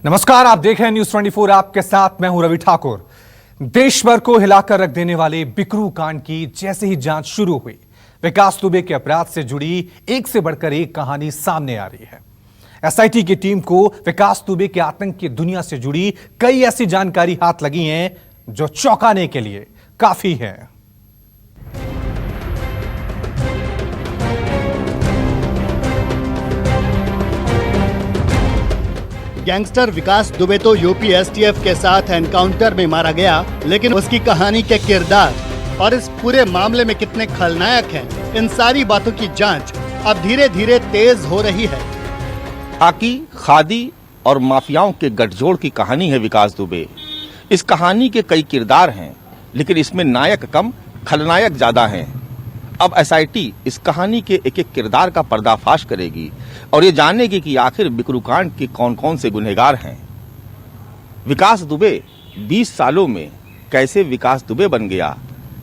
नमस्कार, आप देख रहे हैं न्यूज 24। आपके साथ मैं हूं रवि ठाकुर। देश भर को हिलाकर रख देने वाले बिकरू कांड की जैसे ही जांच शुरू हुई, विकास दुबे के अपराध से जुड़ी एक से बढ़कर एक कहानी सामने आ रही है। एसआईटी की टीम को विकास दुबे के आतंक की दुनिया से जुड़ी कई ऐसी जानकारी हाथ लगी हैं जो चौंकाने के लिए काफी है। गैंगस्टर विकास दुबे तो यूपी एसटीएफ के साथ एनकाउंटर में मारा गया, लेकिन उसकी कहानी के किरदार और इस पूरे मामले में कितने खलनायक हैं, इन सारी बातों की जांच अब धीरे धीरे तेज हो रही है। खाकी, खादी और माफियाओं के गठजोड़ की कहानी है विकास दुबे। इस कहानी के कई किरदार हैं, लेकिन इसमें नायक कम खलनायक ज्यादा हैं। अब एसआईटी इस कहानी के एक एक किरदार का पर्दाफाश करेगी और ये जानेगी कि आखिर बिकरू कांड के कौन कौन से गुनहगार हैं। विकास दुबे 20 सालों में कैसे विकास दुबे बन गया,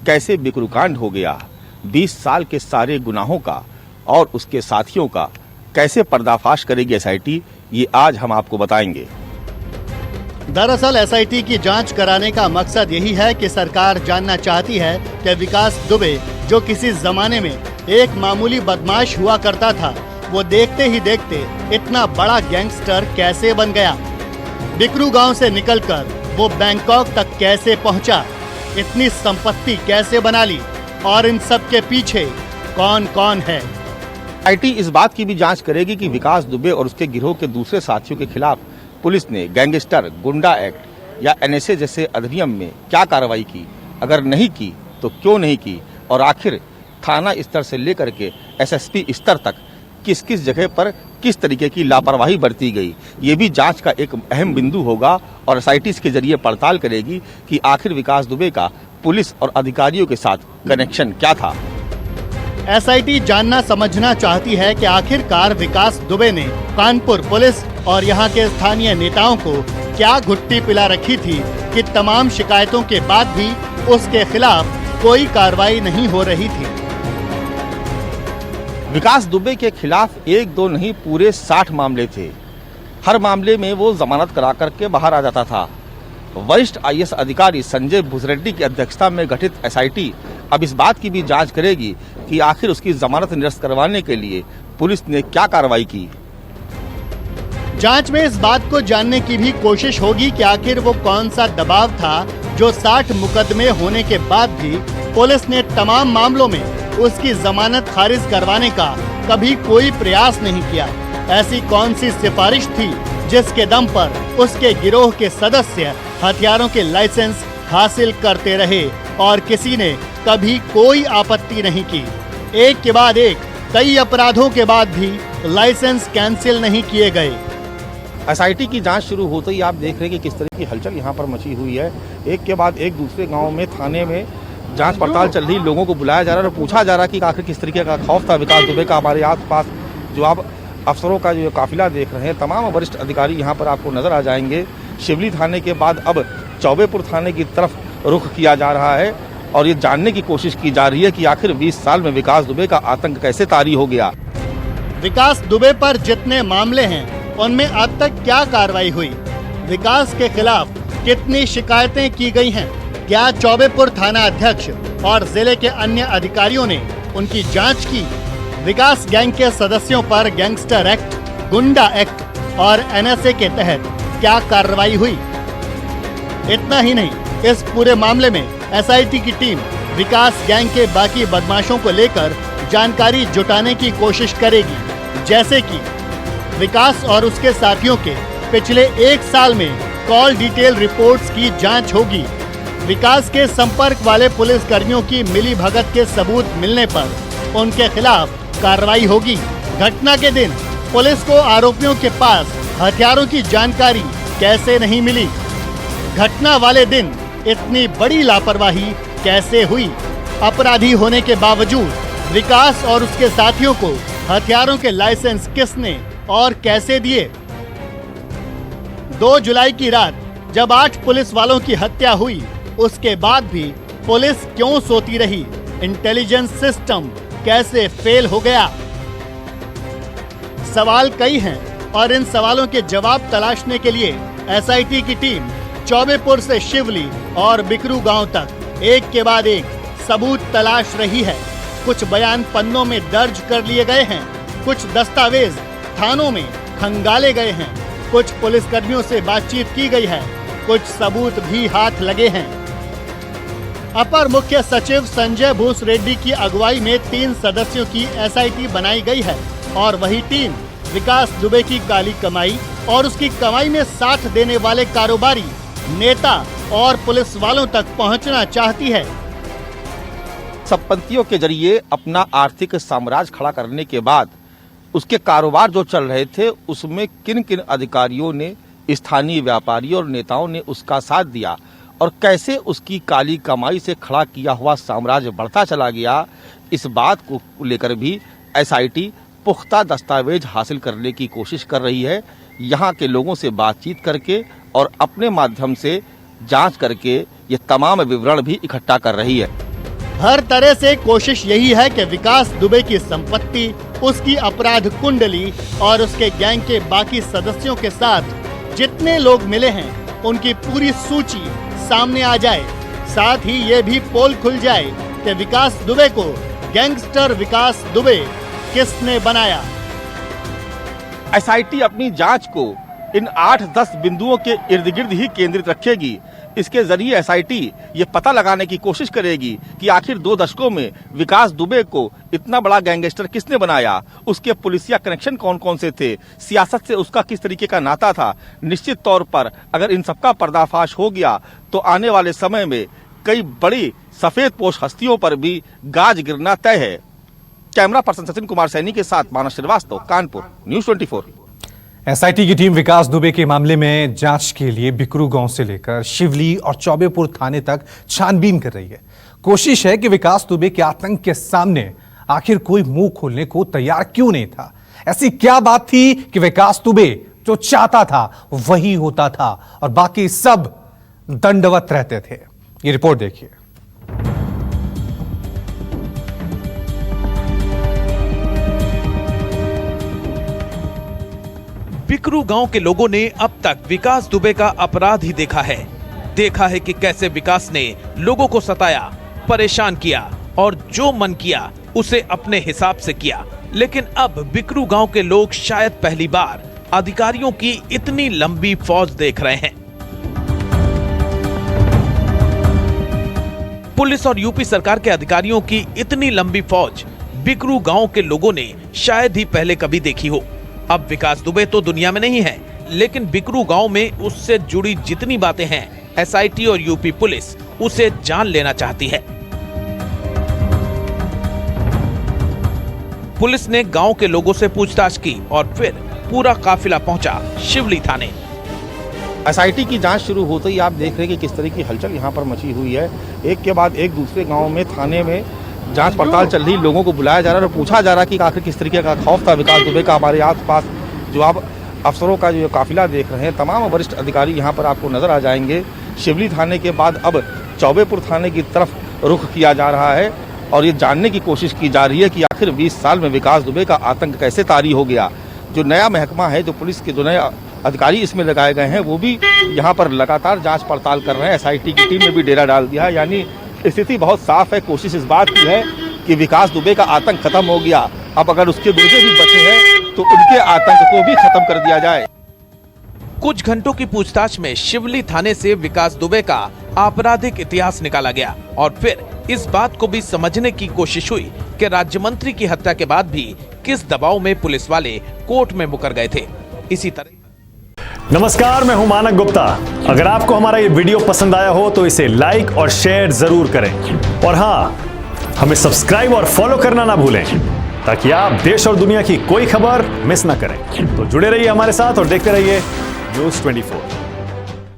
कैसे बिकरू कांड हो गया, 20 साल के सारे गुनाहों का और उसके साथियों का कैसे पर्दाफाश करेगी एसआईटी, ये आज हम आपको बताएंगे। दरअसल एसआईटी की जांच कराने का मकसद यही है कि सरकार जानना चाहती है कि विकास दुबे, जो किसी जमाने में एक मामूली बदमाश हुआ करता था, वो देखते ही देखते इतना बड़ा गैंगस्टर कैसे बन गया। बिकरू गांव से निकलकर वो बैंकॉक तक कैसे पहुंचा, इतनी संपत्ति कैसे बना ली और इन सब के पीछे कौन कौन है। एसआईटी इस बात की भी जांच करेगी कि विकास दुबे और उसके गिरोह के दूसरे साथियों के खिलाफ पुलिस ने गैंगस्टर, गुंडा एक्ट या एनएसए जैसे अधिनियम में क्या कार्रवाई की, अगर नहीं की तो क्यों नहीं की, और आखिर थाना स्तर से लेकर के एसएसपी स्तर तक किस किस जगह पर किस तरीके की लापरवाही बरती गई, ये भी जांच का एक अहम बिंदु होगा। और एसआईटी इसके जरिए पड़ताल करेगी कि आखिर विकास दुबे का पुलिस और अधिकारियों के साथ कनेक्शन क्या था। एसआईटी जानना समझना चाहती है कि आखिरकार विकास दुबे ने कानपुर पुलिस और यहाँ के स्थानीय नेताओं को क्या घुट्टी पिला रखी थी कि तमाम शिकायतों के बाद भी उसके खिलाफ कोई कार्रवाई नहीं हो रही थी। विकास दुबे के खिलाफ एक दो नहीं पूरे 60 मामले थे। हर मामले में वो जमानत करा करके बाहर आ जाता था। वरिष्ठ आईएएस अधिकारी संजय भुजरेड्डी की अध्यक्षता में गठित एसआईटी अब इस बात की भी जांच करेगी कि आखिर उसकी जमानत निरस्त करवाने के लिए पुलिस ने क्या कार्रवाई की। जांच में इस बात को जानने की भी कोशिश होगी कि आखिर वो कौन सा दबाव था जो 60 मुकदमे होने के बाद भी पुलिस ने तमाम मामलों में उसकी जमानत खारिज करवाने का कभी कोई प्रयास नहीं किया। ऐसी कौन सी सिफारिश थी जिसके दम पर उसके गिरोह के सदस्य हथियारों के लाइसेंस हासिल करते रहे और किसी ने कभी कोई आपत्ति नहीं की। एक के बाद एक कई अपराधों के बाद भी लाइसेंस कैंसिल नहीं किए गए। एसआईटी की जांच शुरू होते ही आप देख रहे हैं कि किस तरह की हलचल यहाँ पर मची हुई है। एक के बाद एक दूसरे गांव में, थाने में जांच पड़ताल चल रही, लोगों को बुलाया जा रहा है और पूछा जा रहा है कि आखिर किस तरीके का खौफ था विकास दुबे का। हमारे आस पास जो आप अफसरों का जो काफिला देख रहे हैं, तमाम वरिष्ठ अधिकारी यहाँ पर आपको नजर आ जाएंगे। शिवली थाने के बाद अब चौबेपुर थाने की तरफ रुख किया जा रहा है और ये जानने की कोशिश की जा रही है कि आखिर 20 साल में विकास दुबे का आतंक कैसे तारी हो गया। विकास दुबे पर जितने मामले हैं उनमें अब तक क्या कार्रवाई हुई, विकास के खिलाफ कितनी शिकायतें की गई हैं, क्या चौबेपुर थाना अध्यक्ष और जिले के अन्य अधिकारियों ने उनकी जांच की, विकास गैंग के सदस्यों पर गैंगस्टर एक्ट, गुंडा एक्ट और एनएसए के तहत क्या कार्रवाई हुई। इतना ही नहीं, इस पूरे मामले में एसआईटी की टीम विकास गैंग के बाकी बदमाशों को लेकर जानकारी जुटाने की कोशिश करेगी, जैसे कि विकास और उसके साथियों के पिछले 1 साल में कॉल डिटेल रिपोर्ट्स की जांच होगी। विकास के संपर्क वाले पुलिस कर्मियों की मिली भगत के सबूत मिलने पर उनके खिलाफ कार्रवाई होगी। घटना के दिन पुलिस को आरोपियों के पास हथियारों की जानकारी कैसे नहीं मिली, घटना वाले दिन इतनी बड़ी लापरवाही कैसे हुई, अपराधी होने के बावजूद विकास और उसके साथियों को हथियारों के लाइसेंस किसने और कैसे दिए। 2 जुलाई की रात जब 8 पुलिस वालों की हत्या हुई, उसके बाद भी पुलिस क्यों सोती रही, इंटेलिजेंस सिस्टम कैसे फेल हो गया। सवाल कई हैं, और इन सवालों के जवाब तलाशने के लिए एसआईटी की टीम चौबेपुर से शिवली और बिकरू गांव तक एक के बाद एक सबूत तलाश रही है। कुछ बयान पन्नों में दर्ज कर लिए गए हैं, कुछ दस्तावेज थानों में खंगाले गए हैं, कुछ पुलिसकर्मियों से बातचीत की गई है, कुछ सबूत भी हाथ लगे हैं। अपर मुख्य सचिव संजय भूस रेड्डी की अगुवाई में 3 सदस्यों की एसआईटी बनाई गई है और वही टीम विकास दुबे की काली कमाई और उसकी कमाई में साथ देने वाले कारोबारी, नेता और पुलिस वालों तक पहुंचना चाहती है। संपत्तियों के जरिए अपना आर्थिक साम्राज्य खड़ा करने के बाद उसके कारोबार जो चल रहे थे उसमें किन किन अधिकारियों ने, स्थानीय व्यापारियों और नेताओं ने उसका साथ दिया और कैसे उसकी काली कमाई से खड़ा किया हुआ साम्राज्य बढ़ता चला गया, इस बात को लेकर भी एसआईटी पुख्ता दस्तावेज हासिल करने की कोशिश कर रही है। यहाँ के लोगों से बातचीत करके और अपने माध्यम से जांच करके ये तमाम विवरण भी इकट्ठा कर रही है। हर तरह से कोशिश यही है कि विकास दुबे की संपत्ति, उसकी अपराध कुंडली और उसके गैंग के बाकी सदस्यों के साथ जितने लोग मिले हैं उनकी पूरी सूची सामने आ जाए। साथ ही ये भी पोल खुल जाए कि विकास दुबे को गैंगस्टर विकास दुबे किसने बनाया। एसआईटी अपनी जांच को इन 8-10 बिंदुओं के इर्द गिर्द ही केंद्रित रखेगी। इसके जरिए एसआईटी ये पता लगाने की कोशिश करेगी कि आखिर 2 दशकों में विकास दुबे को इतना बड़ा गैंगस्टर किसने बनाया, उसके पुलिसिया कनेक्शन कौन कौन से थे, सियासत से उसका किस तरीके का नाता था। निश्चित तौर पर अगर इन सबका पर्दाफाश हो गया तो आने वाले समय में कई बड़ी सफेद पोश हस्तियों पर भी गाज गिरना तय है। कैमरा पर्सन सचिन कुमार सैनी के साथ मानस श्रीवास्तव, कानपुर, न्यूज़ 24। एसआईटी की टीम विकास दुबे के मामले में जांच के लिए बिकरू गांव से लेकर शिवली और चौबेपुर थाने तक छानबीन कर रही है। कोशिश है कि विकास दुबे के आतंक के सामने आखिर कोई मुंह खोलने को तैयार क्यों नहीं था। ऐसी क्या बात थी कि विकास दुबे जो चाहता था वही होता था और बाकी सब दंडवत रहते थे। ये रिपोर्ट देखिए। बिकरू गांव के लोगों ने अब तक विकास दुबे का अपराध ही देखा है कि कैसे विकास ने लोगों को सताया, परेशान किया और जो मन किया उसे अपने हिसाब से किया। लेकिन अब बिकरू गांव के लोग शायद पहली बार अधिकारियों की इतनी लंबी फौज देख रहे हैं। पुलिस और यूपी सरकार के अधिकारियों की इतनी लंबी फौज बिकरू गांव के लोगों ने शायद ही पहले कभी देखी हो। अब विकास दुबे तो दुनिया में नहीं है, लेकिन बिकरू गांव में उससे जुड़ी जितनी बातें हैं, एसआईटी और यूपी पुलिस उसे जान लेना चाहती है। पुलिस ने गांव के लोगों से पूछताछ की और फिर पूरा काफिला पहुंचा शिवली थाने। एसआईटी की जांच शुरू होते ही आप देख रहे हैं कि किस तरह की हलचल यहाँ पर मची हुई है। एक के बाद एक दूसरे गाँव में, थाने में जांच पड़ताल चल रही, लोगों को बुलाया जा रहा है और पूछा जा रहा है कि आखिर किस तरीके का खौफ था विकास दुबे का। हमारे आसपास जो आप अफसरों का जो काफिला देख रहे हैं, तमाम वरिष्ठ अधिकारी यहाँ पर आपको नजर आ जाएंगे। शिवली थाने के बाद अब चौबेपुर थाने की तरफ रुख किया जा रहा है और ये जानने की कोशिश की जा रही है कि आखिर 20 साल में विकास दुबे का आतंक कैसे तारी हो गया। जो नया महकमा है, जो पुलिस के जो नए अधिकारी इसमें लगाए गए हैं, वो भी यहाँ पर लगातार जाँच पड़ताल कर रहे हैं। एसआईटी की टीम ने भी डेरा डाल दिया है। यानी स्थिति बहुत साफ है। कोशिश इस बात की है कि विकास दुबे का आतंक खत्म हो गया। अब अगर उसके गुर्दे भी बचे हैं तो उनके आतंक को भी खत्म कर दिया जाए। कुछ घंटों की पूछताछ में शिवली थाने से विकास दुबे का आपराधिक इतिहास निकाला गया और फिर इस बात को भी समझने की कोशिश हुई कि राज्य मंत्री की हत्या के बाद भी किस दबाव में पुलिस वाले कोर्ट में मुकर गए थे। इसी तरह नमस्कार, मैं हूं मानक गुप्ता। अगर आपको हमारा ये वीडियो पसंद आया हो तो इसे लाइक और शेयर जरूर करें और हाँ, हमें सब्सक्राइब और फॉलो करना ना भूलें ताकि आप देश और दुनिया की कोई खबर मिस ना करें। तो जुड़े रहिए हमारे साथ और देखते रहिए न्यूज़ 24।